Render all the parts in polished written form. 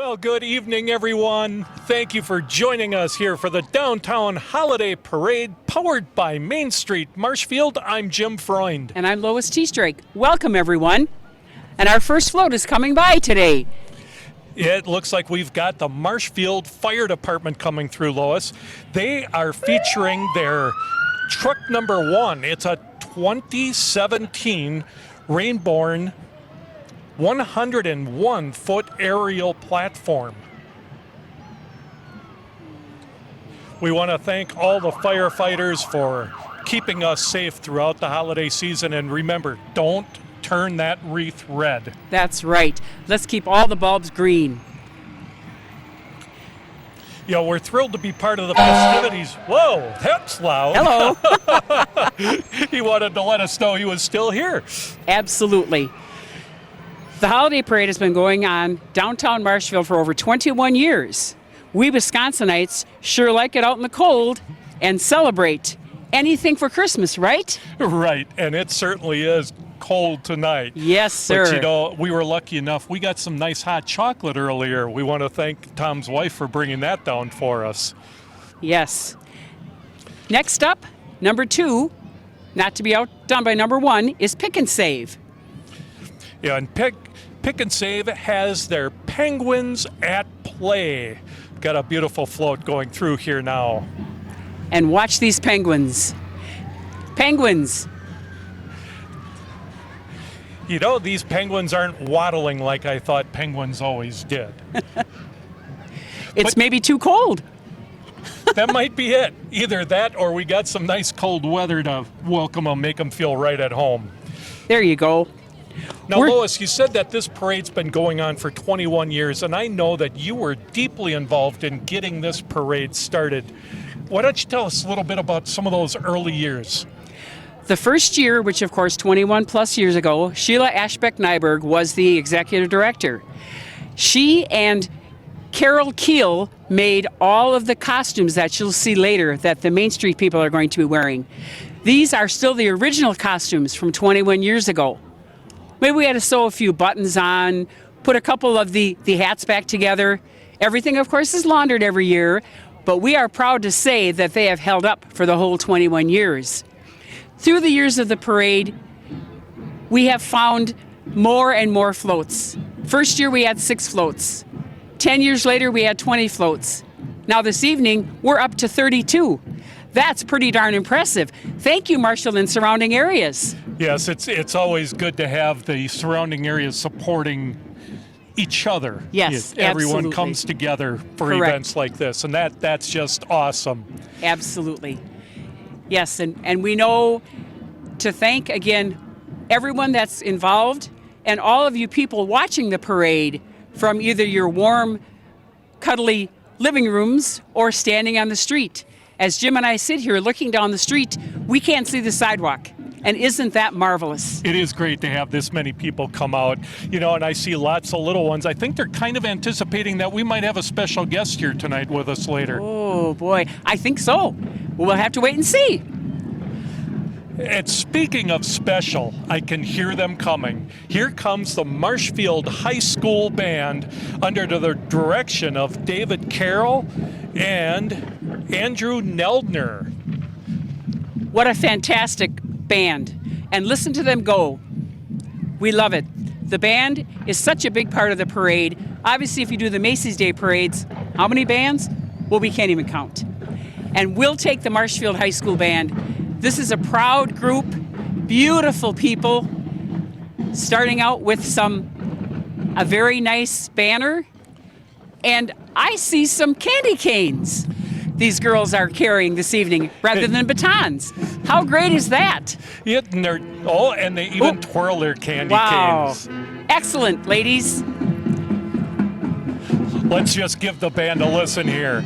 Well, good evening, everyone. Thank you for joining us here for the Downtown Holiday Parade, powered by Main Street Marshfield. I'm Jim Freund. And I'm Lois T. Strake. Welcome, everyone. And our first float is coming by today. It looks like we've got the Marshfield Fire Department coming through, Lois. They are featuring their truck number 1. It's a 2017 Rainborn 101-foot aerial platform. We want to thank all the firefighters for keeping us safe throughout the holiday season. And remember, don't turn that wreath red. That's right. Let's keep all the bulbs green. You know, we're thrilled to be part of the festivities. Whoa, that's loud. Hello. He wanted to let us know he was still here. Absolutely. The holiday parade has been going on downtown Marshfield for over 21 years. We Wisconsinites sure like it out in the cold and celebrate anything for Christmas, right? Right, and it certainly is cold tonight. Yes, sir. But you know, we were lucky enough. We got some nice hot chocolate earlier. We want to thank Tom's wife for bringing that down for us. Yes. Next up, number 2, not to be outdone by number 1, is Pick and Save. Yeah, and Pick and Save has their penguins at play. Got a beautiful float going through here now. And watch these penguins. Penguins. You know, these penguins aren't waddling like I thought penguins always did. It's maybe too cold. That might be it. Either that or we got some nice cold weather to welcome them, make them feel right at home. There you go. Now, Lois, you said that this parade's been going on for 21 years, and I know that you were deeply involved in getting this parade started. Why don't you tell us a little bit about some of those early years? The first year, which of course 21 plus years ago, Sheila Ashbeck-Nyberg was the executive director. She and Carol Keel made all of the costumes that you'll see later that the Main Street people are going to be wearing. These are still the original costumes from 21 years ago. Maybe we had to sew a few buttons on, put a couple of the hats back together. Everything, of course, is laundered every year, but we are proud to say that they have held up for the whole 21 years. Through the years of the parade, we have found more and more floats. First year we had 6 floats. 10 years later we had 20 floats. Now this evening we're up to 32. That's pretty darn impressive. Thank you, Marshfield and surrounding areas. Yes, it's always good to have the surrounding areas supporting each other. Yes, everyone absolutely. comes together for Correct. events like this, and that's just awesome. Absolutely. Yes, and we know to thank, again, everyone that's involved and all of you people watching the parade from either your warm, cuddly living rooms or standing on the street. As Jim and I sit here looking down the street, we can't see the sidewalk. And isn't that marvelous? It is great to have this many people come out, you know, and I see lots of little ones. I think they're kind of anticipating that we might have a special guest here tonight with us later. Oh, boy. I think so. We'll have to wait and see. And speaking of special, I can hear them coming. Here comes the Marshfield High School Band under the direction of David Carroll and Andrew Neldner. What a fantastic band. And listen to them go. We love it. The band is such a big part of the parade. Obviously, if you do the Macy's Day parades, how many bands? Well, we can't even count. And we'll take the Marshfield High School Band. This is a proud group, beautiful people, starting out with a very nice banner. And I see some candy canes these girls are carrying this evening rather than batons. How great is that? Yeah, and they even twirl their candy canes. Excellent, ladies. Let's just give the band a listen here.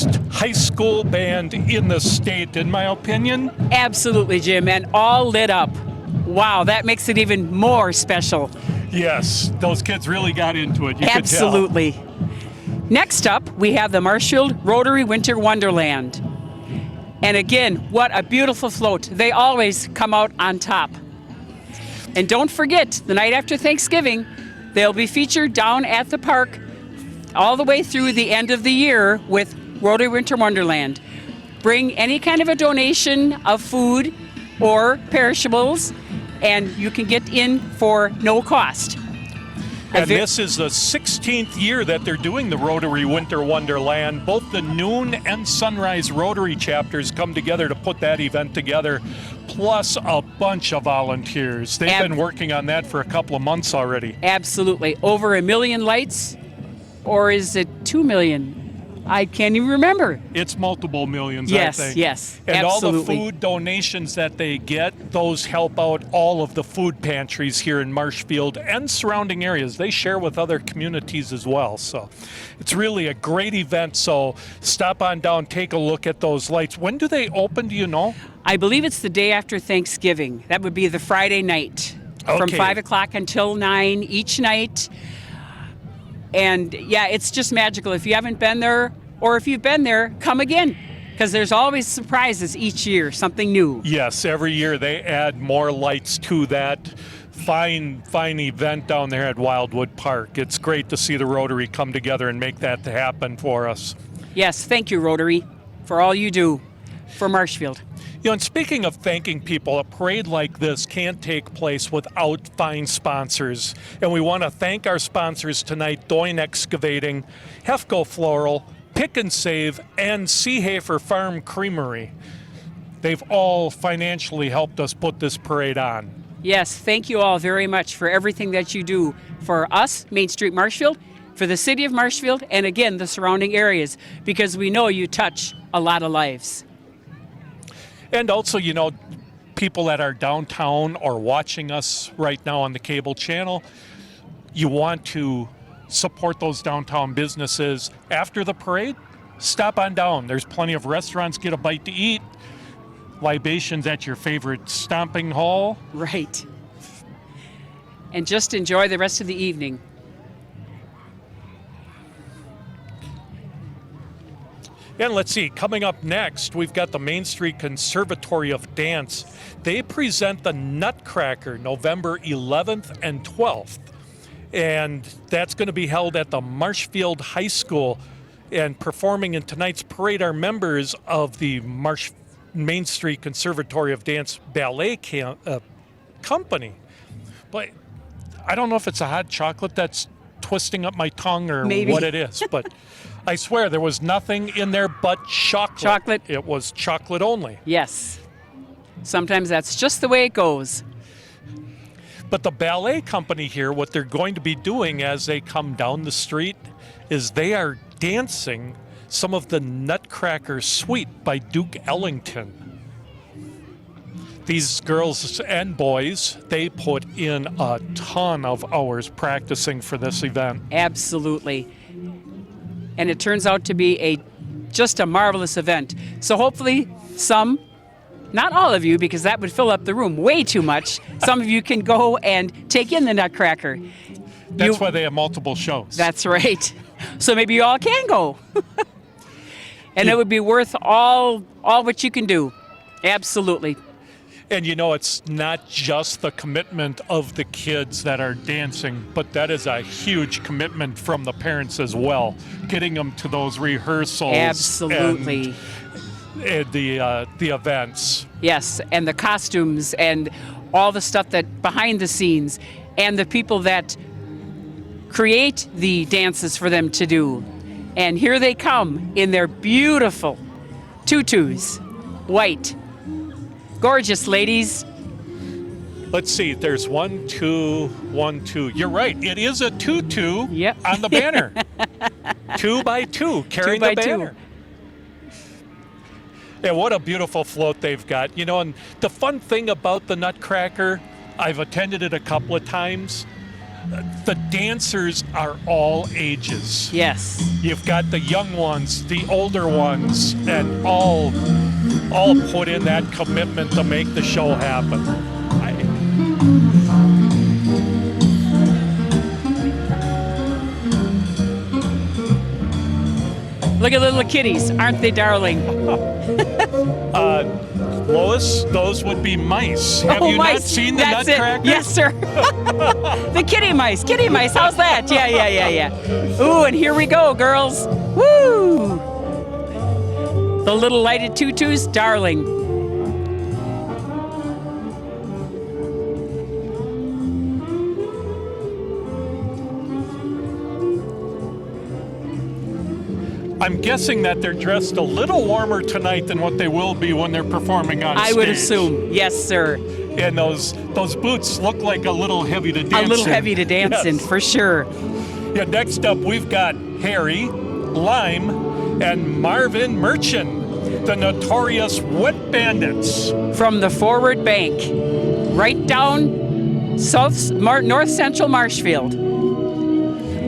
best high school band in the state, in my opinion. Absolutely, Jim, and all lit up. Wow, that makes it even more special. Yes, those kids really got into it. You Absolutely. could tell. Next up, we have the Marshfield Rotary Winter Wonderland. And again, what a beautiful float. They always come out on top. And don't forget, the night after Thanksgiving, they'll be featured down at the park all the way through the end of the year with Rotary Winter Wonderland. Bring any kind of a donation of food or perishables, and you can get in for no cost. And this is the 16th year that they're doing the Rotary Winter Wonderland. Both the Noon and Sunrise Rotary chapters come together to put that event together, plus a bunch of volunteers. They've been working on that for a couple of months already. Absolutely. Over 1 million lights, or is it 2 million? I can't even remember. It's multiple millions, yes, I think. Yes, and absolutely. all the food donations that they get, those help out all of the food pantries here in Marshfield and surrounding areas. They share with other communities as well. So it's really a great event. So stop on down, take a look at those lights. When do they open, do you know? I believe it's the day after Thanksgiving. That would be the Friday night. From 5 o'clock until 9 each night. And yeah, it's just magical. If you haven't been there, or if you've been there, come again, because there's always surprises each year, something new. Yes, every year they add more lights to that fine event down there at Wildwood Park. It's great to see the Rotary come together and make that happen for us. Yes, thank you, Rotary, for all you do for Marshfield. You know, and speaking of thanking people, a parade like this can't take place without fine sponsors. And we want to thank our sponsors tonight, Doyne Excavating, Hefco Floral, Pick and Save, and Seehafer Farm Creamery. They've all financially helped us put this parade on. Yes, thank you all very much for everything that you do for us, Main Street Marshfield, for the city of Marshfield, and again, the surrounding areas, because we know you touch a lot of lives. And also, you know, people that are downtown or watching us right now on the cable channel, you want to support those downtown businesses. After the parade, stop on down. There's plenty of restaurants, get a bite to eat, libations at your favorite stomping hall. Right. And just enjoy the rest of the evening. And let's see, coming up next, we've got the Main Street Conservatory of Dance. They present the Nutcracker November 11th and 12th. And that's going to be held at the Marshfield High School. And performing in tonight's parade are members of the Main Street Conservatory of Dance Ballet Company. But I don't know if it's a hot chocolate that's twisting up my tongue or Maybe. what it is, but I swear there was nothing in there but chocolate. Chocolate? It was chocolate only. Yes. Sometimes that's just the way it goes. But the ballet company here, what they're going to be doing as they come down the street is they are dancing some of the Nutcracker Suite by Duke Ellington. These girls and boys, they put in a ton of hours practicing for this event. Absolutely. And it turns out to be just a marvelous event. So hopefully some, not all of you, because that would fill up the room way too much, some of you can go and take in the Nutcracker. That's why they have multiple shows. That's right. So maybe you all can go. And it would be worth all what you can do. Absolutely. And you know, it's not just the commitment of the kids that are dancing, but that is a huge commitment from the parents as well, getting them to those rehearsals. Absolutely. And the events. Yes, and the costumes and all the stuff that behind the scenes and the people that create the dances for them to do. And here they come in their beautiful tutus, white. Gorgeous ladies. Let's see, there's 1, 2, 1, 2. You're right, it is a tutu Yep. on the banner. 2 by 2, carrying the banner. And what a beautiful float they've got. You know, and the fun thing about the Nutcracker, I've attended it a couple of times. the dancers are all ages. Yes. You've got the young ones, the older ones, and all put in that commitment to make the show happen. Look at little kitties, aren't they darling? Lois, those would be mice. Have you mice. not seen the That's Nutcracker? It. Yes, sir. The kitty mice, how's that? Yeah. Ooh, and here we go, girls. Woo! The little lighted tutus, darling. I'm guessing that they're dressed a little warmer tonight than what they will be when they're performing on stage. I would assume, yes, sir. And those boots look like a little heavy to dance in. A little heavy to dance in, for sure. Yeah, next up we've got Harry, Lyme, and Marvin Merchant, the notorious Wet Bandits. From the forward bank, right down north central Marshfield.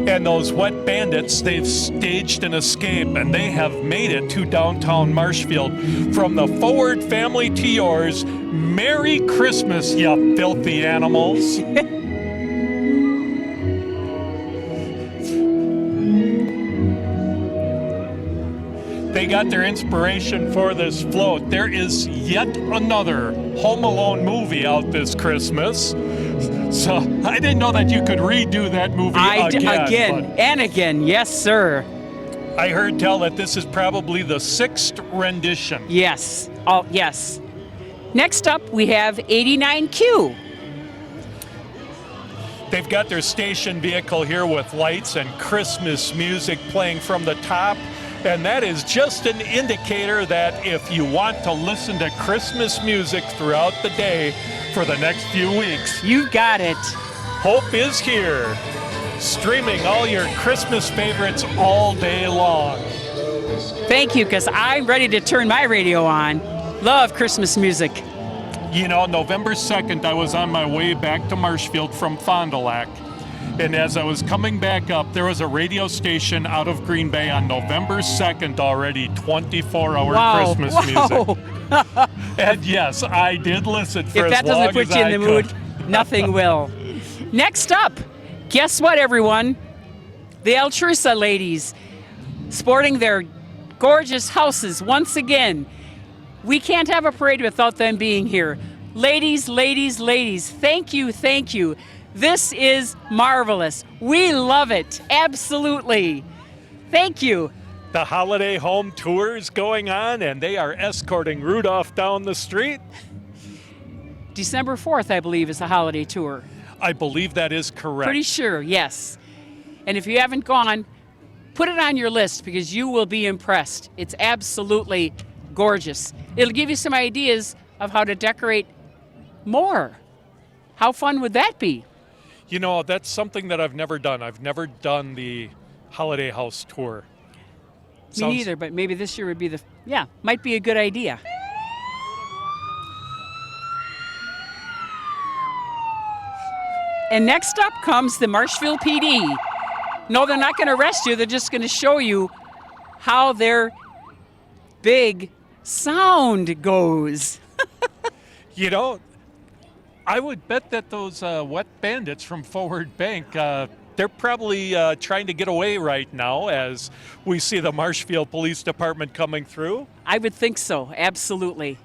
And those Wet Bandits, they've staged an escape, and they have made it to downtown Marshfield. From the Forward family to yours, Merry Christmas, you filthy animals. They got their inspiration for this float. There is yet another Home Alone movie out this Christmas. So I didn't know that you could redo that movie again. Yes, sir. I heard tell that this is probably the 6th rendition. Yes. Yes. Next up, we have 89Q. They've got their station vehicle here with lights and Christmas music playing from the top. And that is just an indicator that if you want to listen to Christmas music throughout the day for the next few weeks, you got it. Hope is here, streaming all your Christmas favorites all day long. Thank you, because I'm ready to turn my radio on. Love Christmas music. You know, November 2nd, I was on my way back to Marshfield from Fond du Lac. And as I was coming back up, there was a radio station out of Green Bay on November 2nd already, 24-hour Christmas music. And yes, I did listen for as long as I could. If that doesn't put you in the mood, nothing will. Next up, guess what, everyone? The Altrusa ladies, sporting their gorgeous houses once again. We can't have a parade without them being here. Ladies, thank you. This is marvelous. We love it. Absolutely. Thank you. The holiday home tour is going on, and they are escorting Rudolph down the street. December 4th, I believe, is the holiday tour. I believe that is correct. Pretty sure, yes. And if you haven't gone, put it on your list because you will be impressed. It's absolutely gorgeous. It'll give you some ideas of how to decorate more. How fun would that be? You know, that's something that I've never done. I've never done the holiday house tour. Me neither, but maybe this year would be might be a good idea. And next up comes the Marshfield Pd. No, they're not going to arrest you. They're just going to show you how their big sound goes. You know, I would bet that those Wet Bandits from Forward Bank, they're probably trying to get away right now as we see the Marshfield Police Department coming through. I would think so, absolutely.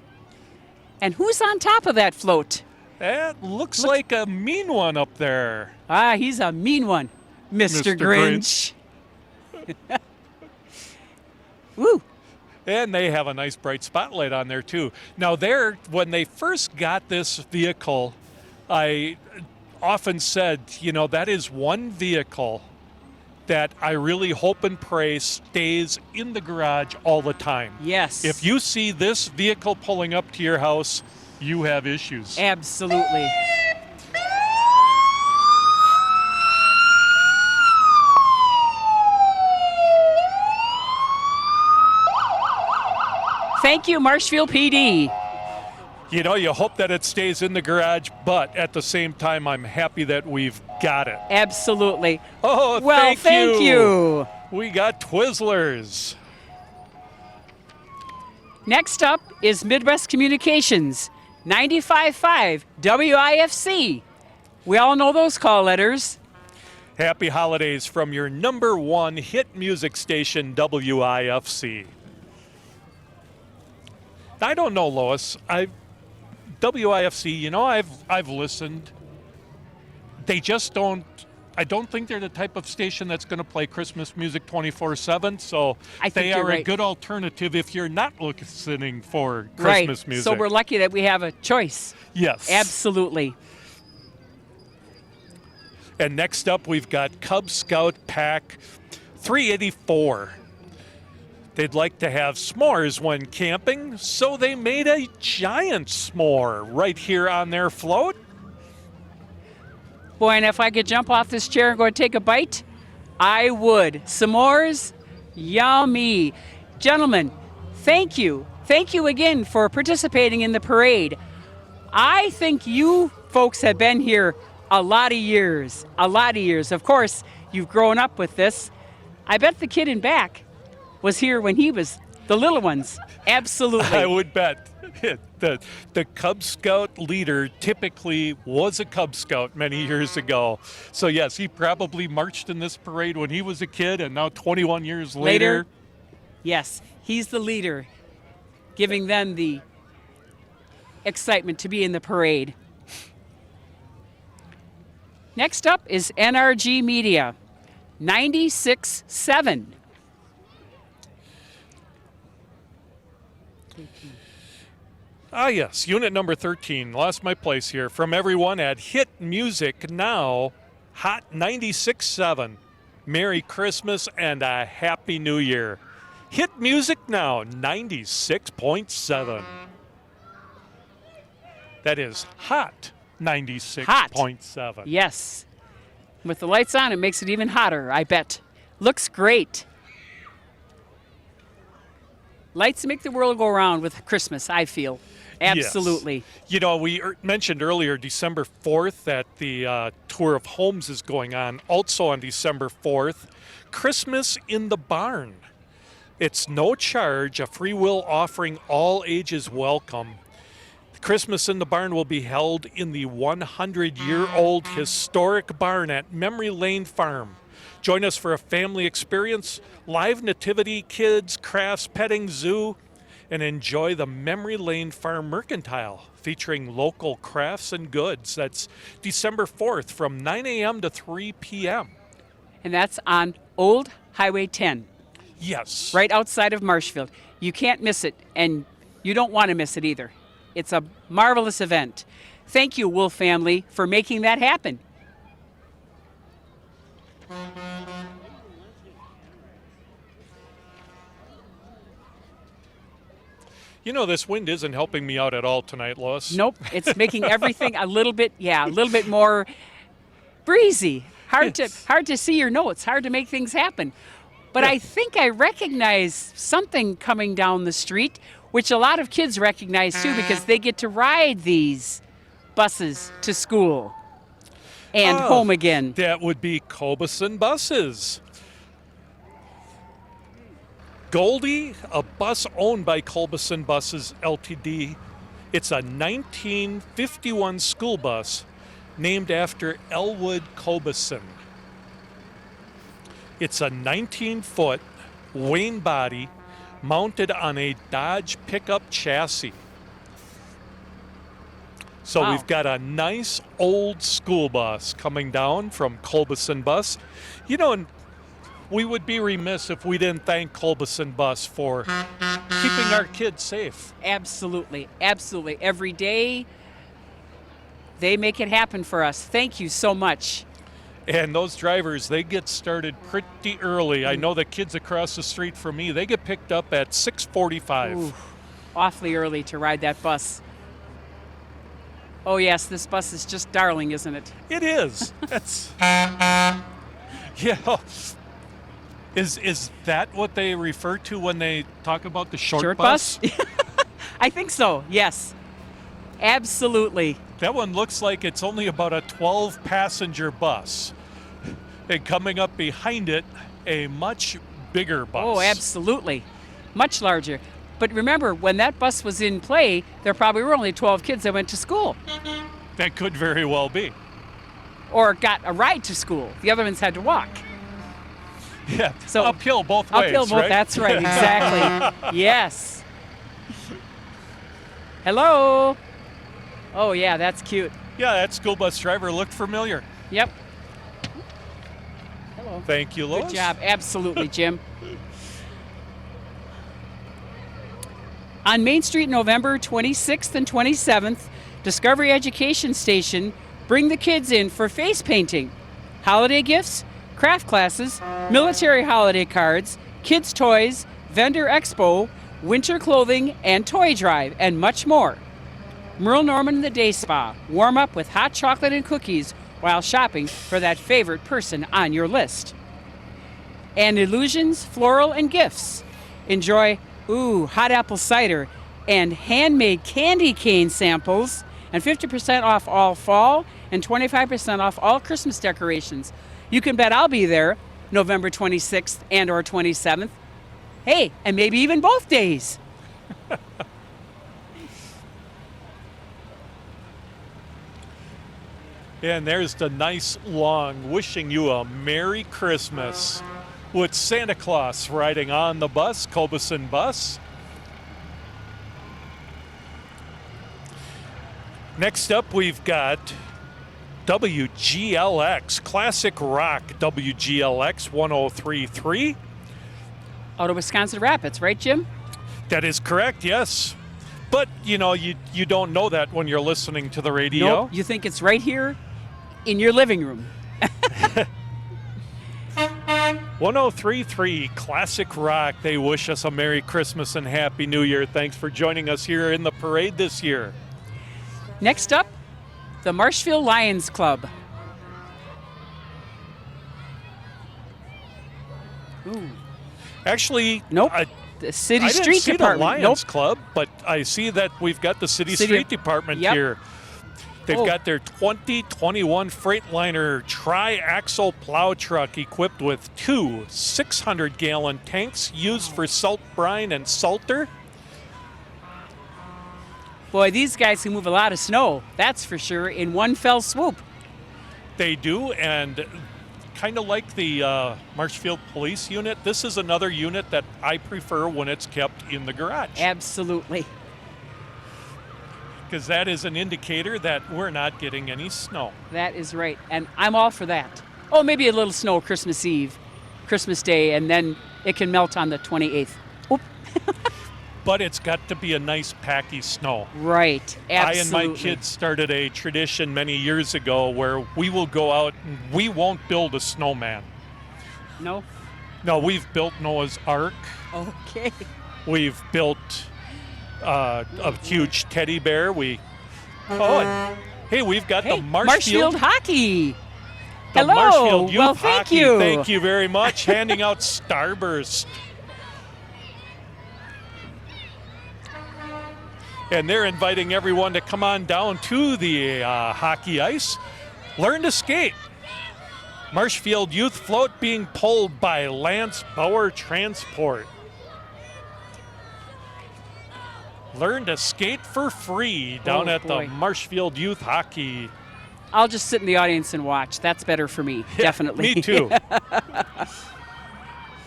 And who's on top of that float? That looks like a mean one up there. Ah, he's a mean one, Mr. Grinch. Woo. And they have a nice bright spotlight on there, too. Now, when they first got this vehicle, I often said, you know, that is one vehicle that I really hope and pray stays in the garage all the time. Yes. If you see this vehicle pulling up to your house, you have issues. Absolutely. Thank you, Marshfield PD. You know, you hope that it stays in the garage, but at the same time, I'm happy that we've Got it. Absolutely. Oh, Well, thank you. We got Twizzlers. Next up is Midwest Communications, 95.5 WIFC. We all know those call letters. Happy holidays from your number one hit music station, WIFC. I don't know, Lois. WIFC, you know, I've listened. They just don't. I don't think they're the type of station that's going to play Christmas music 24/7. So I think they you're are right. a good alternative if you're not listening for Christmas music. So we're lucky that we have a choice. Yes. Absolutely. And next up, we've got Cub Scout Pack 384. They'd like to have s'mores when camping, so they made a giant s'more right here on their float. Boy, and if I could jump off this chair and go and take a bite, I would. S'mores, yummy. Gentlemen, thank you. Thank you again for participating in the parade. I think you folks have been here a lot of years. Of course, you've grown up with this. I bet the kid in back was here when he was the little ones. Absolutely. I would bet. The Cub Scout leader typically was a Cub Scout many years ago. So yes, he probably marched in this parade when he was a kid, and now 21 years later. Yes, he's the leader, giving them the excitement to be in the parade. Next up is NRG Media, 96.7. Ah, yes, unit number 13. Lost my place here. From everyone at Hit Music Now, Hot 96.7. Merry Christmas and a Happy New Year. Hit Music Now, 96.7. That is Hot 96.7. Yes. With the lights on, it makes it even hotter, I bet. Looks great. Lights make the world go round with Christmas, I feel. Absolutely. Yes. You know, we mentioned earlier December 4th that the Tour of Homes is going on. Also on December 4th, Christmas in the Barn. It's no charge, a free will offering, all ages welcome. Christmas in the Barn will be held in the 100-year-old historic barn at Memory Lane Farm. Join us for a family experience, live nativity, kids, crafts, petting, zoo, and enjoy the Memory Lane Farm Mercantile featuring local crafts and goods. That's December 4th from 9 a.m. to 3 p.m. And that's on Old Highway 10. Yes. Right outside of Marshfield. You can't miss it, and you don't want to miss it either. It's a marvelous event. Thank you, Wolf family, for making that happen. You know, this wind isn't helping me out at all tonight, Lois. Nope, it's making everything a little bit more breezy. Hard to see your notes, hard to make things happen. But I think I recognize something coming down the street, which a lot of kids recognize too, because they get to ride these buses to school and home again. That would be Cobeson buses. Goldie, a bus owned by Culberson Buses Ltd. It's a 1951 school bus named after Elwood Cobeson. It's a 19-foot Wayne body mounted on a Dodge pickup chassis. So Wow. We've got a nice old school bus coming down from Culberson Bus. You know, and we would be remiss if we didn't thank Culberson Bus for keeping our kids safe. Absolutely, absolutely. Every day, they make it happen for us. Thank you so much. And those drivers, they get started pretty early. I know the kids across the street from me, they get picked up at 6:45. Ooh, awfully early to ride that bus. Oh yes, this bus is just darling, isn't it? It is. That's yeah. Is that what they refer to when they talk about the short bus? I think so. Yes. Absolutely. That one looks like it's only about a 12-passenger bus. And coming up behind it, a much bigger bus. Oh, absolutely. Much larger. But remember, when that bus was in play, there probably were only 12 kids that went to school That could very well be. or got a ride to school. The other ones had to walk. Yeah, So uphill both ways, Uphill both, right? that's right, exactly. Yes. Hello. Oh, yeah, that's cute. Yeah, that school bus driver looked familiar. Yep. Hello. Thank you, Lois. Good job. Absolutely, Jim. On Main Street, November 26th and 27th, Discovery Education Station, bring the kids in for face painting, holiday gifts, craft classes, military holiday cards, kids' toys, vendor expo, winter clothing and toy drive, and much more. Merle Norman and the Day Spa, warm up with hot chocolate and cookies while shopping for that favorite person on your list. And Illusions, Floral, and Gifts. Enjoy, hot apple cider and handmade candy cane samples, and 50% off all fall and 25% off all Christmas decorations. You can bet I'll be there November 26th and or 27th. Hey, and maybe even both days. And there's the nice long wishing you a Merry Christmas with Santa Claus riding on the bus, Cobeson bus. Next up, we've got WGLX, Classic Rock WGLX 1033. Out of Wisconsin Rapids, right, Jim? That is correct, yes. But, you don't know that when you're listening to the radio. Nope, you think it's right here in your living room. 1033 Classic Rock. They wish us a Merry Christmas and Happy New Year. Thanks for joining us here in the parade this year. Next up, the Marshfield Lions Club. Ooh. Actually, Nope. The City I Street didn't see Department. the Lions Nope. Club, but I see that we've got the City City- Street Department Yep. here. They've Oh. got their 2021 Freightliner tri-axle plow truck equipped with two 600-gallon tanks used for salt brine and salter. Boy, these guys can move a lot of snow, that's for sure, in one fell swoop. They do, and kind of like the Marshfield Police Unit, this is another unit that I prefer when it's kept in the garage. Absolutely. Because that is an indicator that we're not getting any snow. That is right. And I'm all for that. Oh, maybe a little snow Christmas Eve, Christmas Day, and then it can melt on the 28th. Oop. But it's got to be a nice packy snow. Right. Absolutely. I and my kids started a tradition many years ago where we will go out and we won't build a snowman. No? No, we've built Noah's Ark. Okay. We've built a huge teddy bear. And hey, we've got the Marshfield Hockey. the Hello. Marshfield Youth Well, thank Hockey. you. Thank you very much. Handing out Starburst. And they're inviting everyone to come on down to the hockey ice, learn to skate. Marshfield Youth Float being pulled by Lance Bauer Transport. Learn to skate for free down at the Marshfield Youth Hockey. I'll just sit in the audience and watch. That's better for me, definitely. Me too.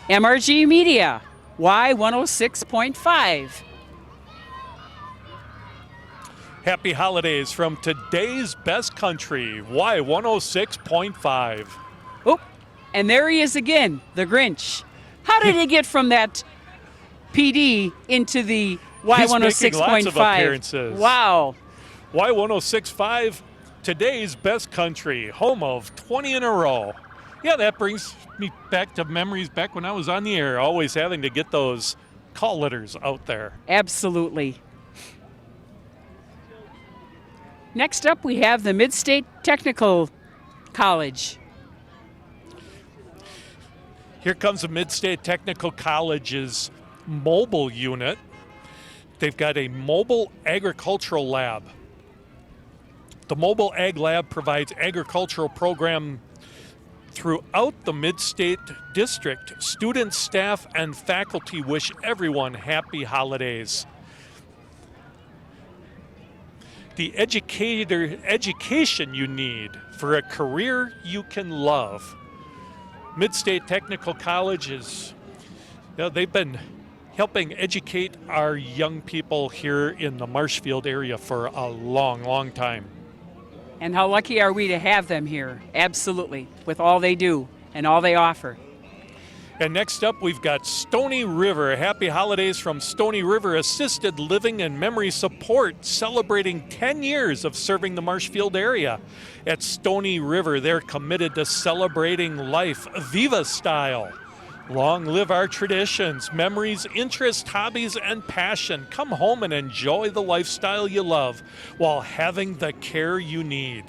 MRG Media, Y106.5. Happy holidays from today's best country, Y106.5. Oh, and there he is again, the Grinch. How did he get from that PD into the Y106.5? He's making lots of appearances. Wow. Y106.5, today's best country, home of 20 in a row. Yeah, that brings me back to memories back when I was on the air, always having to get those call letters out there. Absolutely. Next up, we have the Mid-State Technical College. Here comes the Mid-State Technical College's mobile unit. They've got a mobile agricultural lab. The Mobile Ag Lab provides agricultural program throughout the Mid-State District. Students, staff, and faculty wish everyone happy holidays. The education you need for a career you can love. Mid-State Technical College they've been helping educate our young people here in the Marshfield area for a long, long time. And how lucky are we to have them here? Absolutely, with all they do and all they offer. And next up, we've got Stoney River. Happy holidays from Stoney River Assisted Living and Memory Support, celebrating 10 years of serving the Marshfield area. At Stoney River, they're committed to celebrating life Viva style. Long live our traditions, memories, interests, hobbies, and passion. Come home and enjoy the lifestyle you love while having the care you need.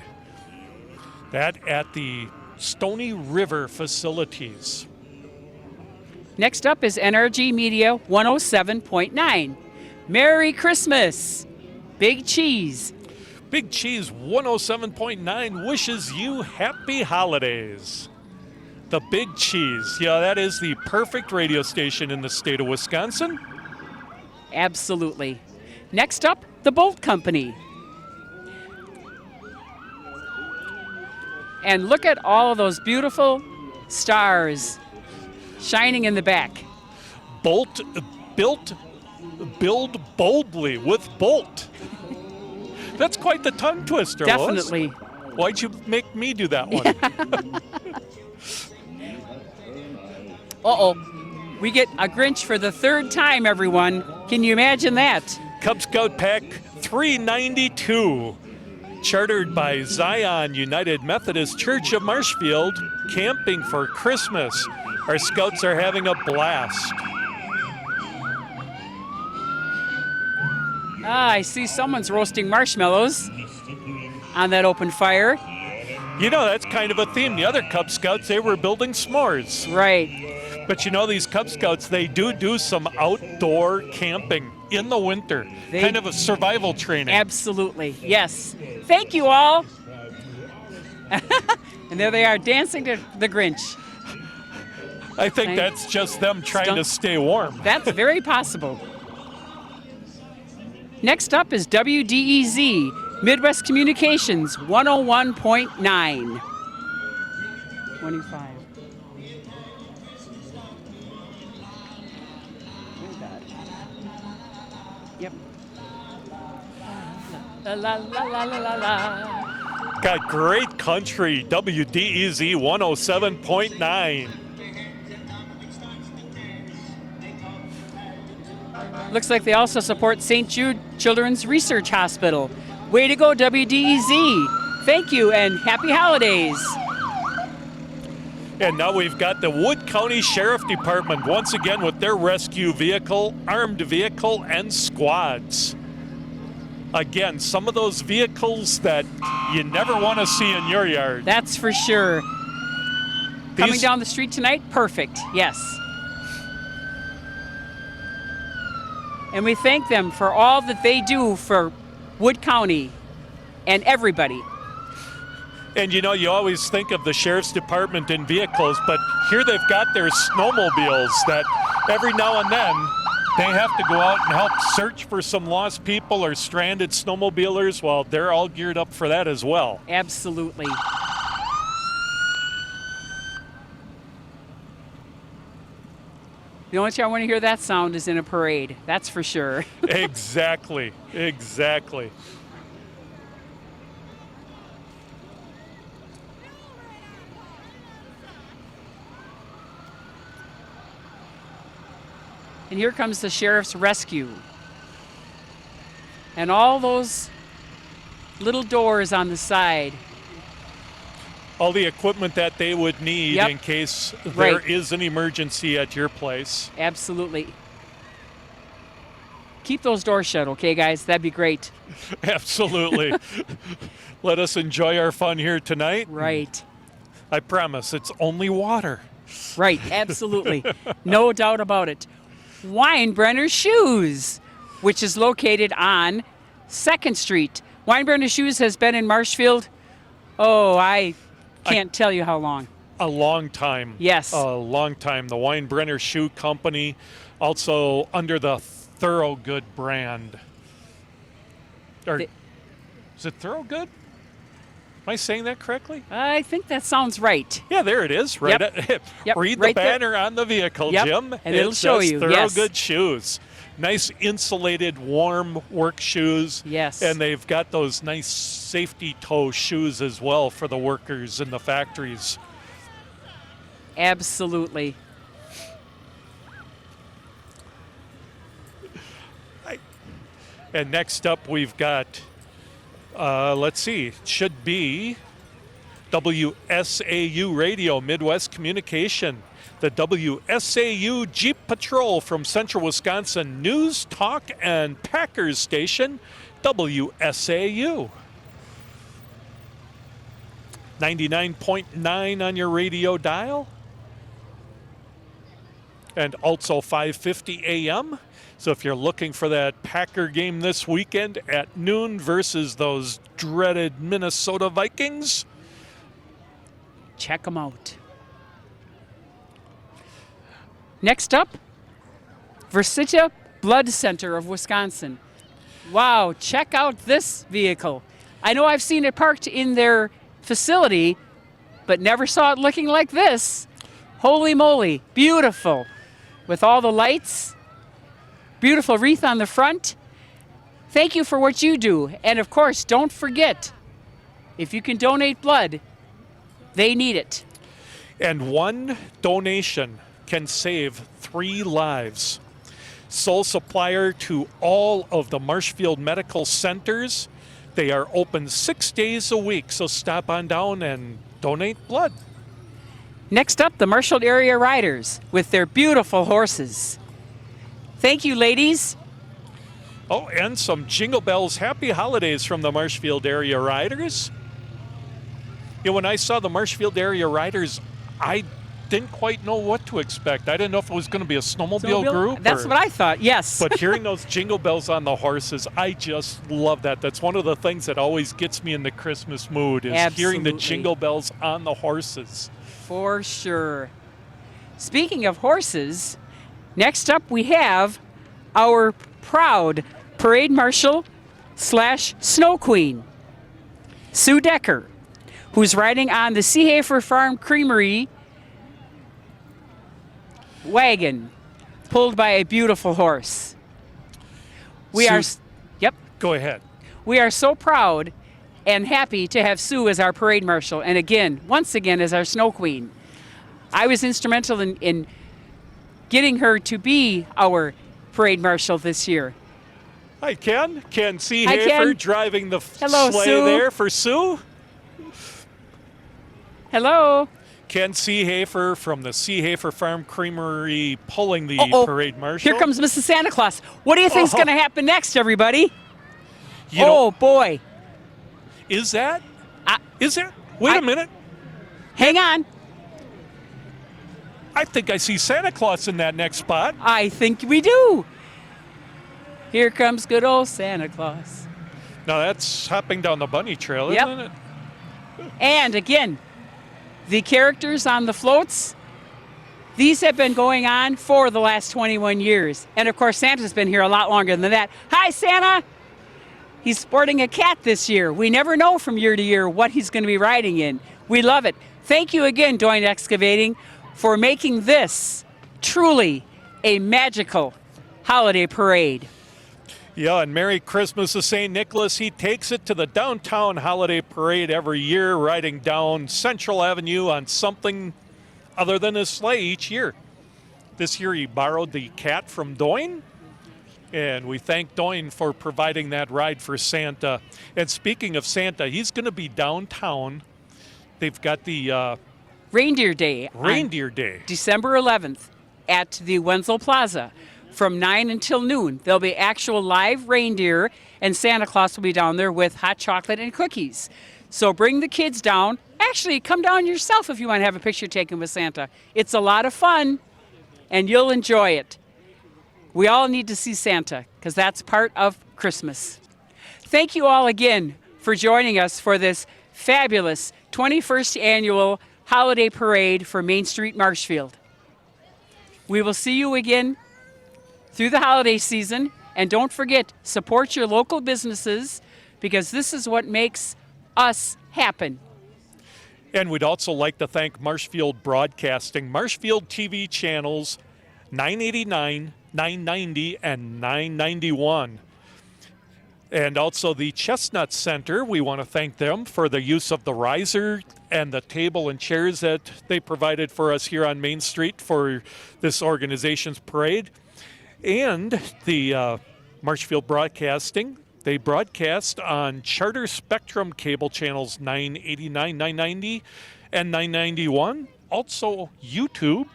That at the Stoney River facilities. Next up is NRG Media 107.9. Merry Christmas, Big Cheese. Big Cheese 107.9 wishes you happy holidays. The Big Cheese, yeah, that is the perfect radio station in the state of Wisconsin. Absolutely. Next up, the Bolt Company. And look at all of those beautiful stars shining in the back. Build boldly with Bolt. That's quite the tongue twister, Definitely. Lois. Why'd you make me do that one? Uh-oh. We get a Grinch for the third time, everyone. Can you imagine that? Cub Scout Pack 392, chartered by Zion United Methodist Church of Marshfield, camping for Christmas. Our scouts are having a blast. I see someone's roasting marshmallows on that open fire. You know, that's kind of a theme. The other Cub Scouts, they were building s'mores. Right. But you know, these Cub Scouts, they do some outdoor camping in the winter. Kind of a survival training. Absolutely, yes. Thank you all. And there they are dancing to the Grinch. I think that's just them trying to stay warm. That's very possible. Next up is WDEZ, Midwest Communications 101.9. 25. Yep. La la la la la la. Got great country, WDEZ 107.9. Looks like they also support St. Jude Children's Research Hospital. Way to go, WDEZ. Thank you and happy holidays. And now we've got the Wood County Sheriff Department once again with their rescue vehicle, armed vehicle, and squads. Again, some of those vehicles that you never want to see in your yard. That's for sure. Coming down the street tonight? Perfect, yes. And we thank them for all that they do for Wood County and everybody. And you know, you always think of the Sheriff's Department in vehicles, but here they've got their snowmobiles that every now and then they have to go out and help search for some lost people or stranded snowmobilers. Well, they're all geared up for that as well. Absolutely. The only time I want to hear that sound is in a parade. That's for sure. Exactly. Exactly. And here comes the sheriff's rescue. And all those little doors on the side. All the equipment that they would need in case there is an emergency at your place. Absolutely. Keep those doors shut, okay, guys? That'd be great. Absolutely. Let us enjoy our fun here tonight. Right. I promise, it's only water. Right, absolutely. No doubt about it. Weinbrenner Shoes, which is located on 2nd Street, Weinbrenner Shoes has been in Marshfield, I can't tell you how long. A long time. Yes. A long time. The Weinbrenner Shoe Company, also under the Thorogood brand. Is it Thorogood? Am I saying that correctly? I think that sounds right. Yeah, there it is. Right. Yep. Read Right the there. banner on the vehicle, Yep. Jim. And it'll show you. Thorogood Yes. shoes. Nice insulated, warm work shoes. Yes. And they've got those nice safety toe shoes as well for the workers in the factories. Absolutely. And next up, we've got, let's see, it should be WSAU Radio, Midwest Communication. The WSAU Jeep Patrol from Central Wisconsin News, Talk, and Packers Station, WSAU. 99.9 on your radio dial. And also 5:50 a.m. So if you're looking for that Packer game this weekend at noon versus those dreaded Minnesota Vikings, check them out. Next up, Versita Blood Center of Wisconsin. Wow, check out this vehicle. I know I've seen it parked in their facility, but never saw it looking like this. Holy moly, beautiful. With all the lights, beautiful wreath on the front. Thank you for what you do. And of course, don't forget, if you can donate blood, they need it. And one donation can save 3 lives. Sole supplier to all of the Marshfield Medical Centers. They are open 6 days a week, so stop on down and donate blood. Next up, the Marshfield Area Riders with their beautiful horses. Thank you, ladies. Oh, and some Jingle Bells Happy Holidays from the Marshfield Area Riders. You know, when I saw the Marshfield Area Riders, I didn't quite know what to expect. I didn't know if it was going to be a snowmobile group. That's what I thought, yes. But hearing those jingle bells on the horses, I just love that. That's one of the things that always gets me in the Christmas mood is hearing the jingle bells on the horses. For sure. Speaking of horses, next up we have our proud parade marshal / snow queen, Sue Decker, who's riding on the Seehafer Farm Creamery wagon, pulled by a beautiful horse. Go ahead. We are so proud and happy to have Sue as our parade marshal, and once again, as our snow queen. I was instrumental in getting her to be our parade marshal this year. Hi, Ken. Ken Hi, Seehafer Ken. driving the Hello, sleigh Sue. there for Sue. Hello. Ken Seehafer from the Seehafer Farm Creamery pulling the parade marshal. Here comes Mrs. Santa Claus. What do you think's going to happen next, everybody? You know, Boy. is that? Is there? Wait a minute. Hang on. I think I see Santa Claus in that next spot. I think we do. Here comes good old Santa Claus. Now that's hopping down the bunny trail, Yep. isn't it? And again, the characters on the floats, these have been going on for the last 21 years. And of course, Santa's been here a lot longer than that. Hi, Santa! He's sporting a cat this year. We never know from year to year what he's going to be riding in. We love it. Thank you again, Doyne Excavating, for making this truly a magical holiday parade. Yeah, and Merry Christmas to St. Nicholas. He takes it to the Downtown Holiday Parade every year, riding down Central Avenue on something other than his sleigh each year. This year he borrowed the cat from Doyne, and we thank Doyne for providing that ride for Santa. And speaking of Santa, he's going to be downtown. They've got the Reindeer Day. Reindeer Day. December 11th at the Wsau Plaza. From 9 until noon, there'll be actual live reindeer, and Santa Claus will be down there with hot chocolate and cookies. So bring the kids down. Actually, come down yourself if you want to have a picture taken with Santa. It's a lot of fun, and you'll enjoy it. We all need to see Santa, because that's part of Christmas. Thank you all again for joining us for this fabulous 21st annual holiday parade for Main Street Marshfield. We will see you again through the holiday season, and don't forget, support your local businesses because this is what makes us happen. And we'd also like to thank Marshfield Broadcasting, Marshfield TV channels 989, 990, and 991. And also the Chestnut Center, we want to thank them for the use of the riser and the table and chairs that they provided for us here on Main Street for this organization's parade. And the Marshfield Broadcasting, they broadcast on Charter Spectrum cable channels 989, 990, and 991. Also YouTube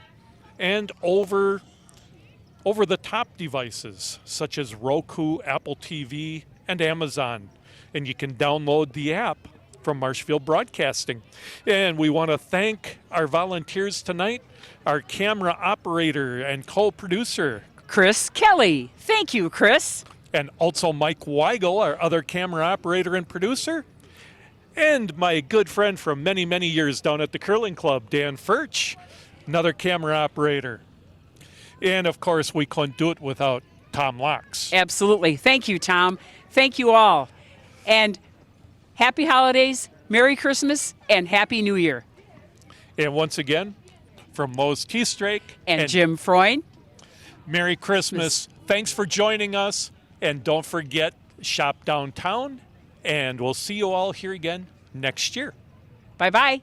and over-the-top devices such as Roku, Apple TV, and Amazon. And you can download the app from Marshfield Broadcasting. And we want to thank our volunteers tonight, our camera operator and co-producer, Chris Kelly. Thank you, Chris. And also Mike Weigel, our other camera operator and producer. And my good friend from many, many years down at the Curling Club, Dan Furch, another camera operator. And of course, we couldn't do it without Tom Locks. Absolutely. Thank you, Tom. Thank you all. And happy holidays, Merry Christmas, and Happy New Year. And once again, from Lowe's Keystrake And Jim Freund, Merry Christmas. Thanks for joining us. And don't forget, shop downtown. And we'll see you all here again next year. bye-bye.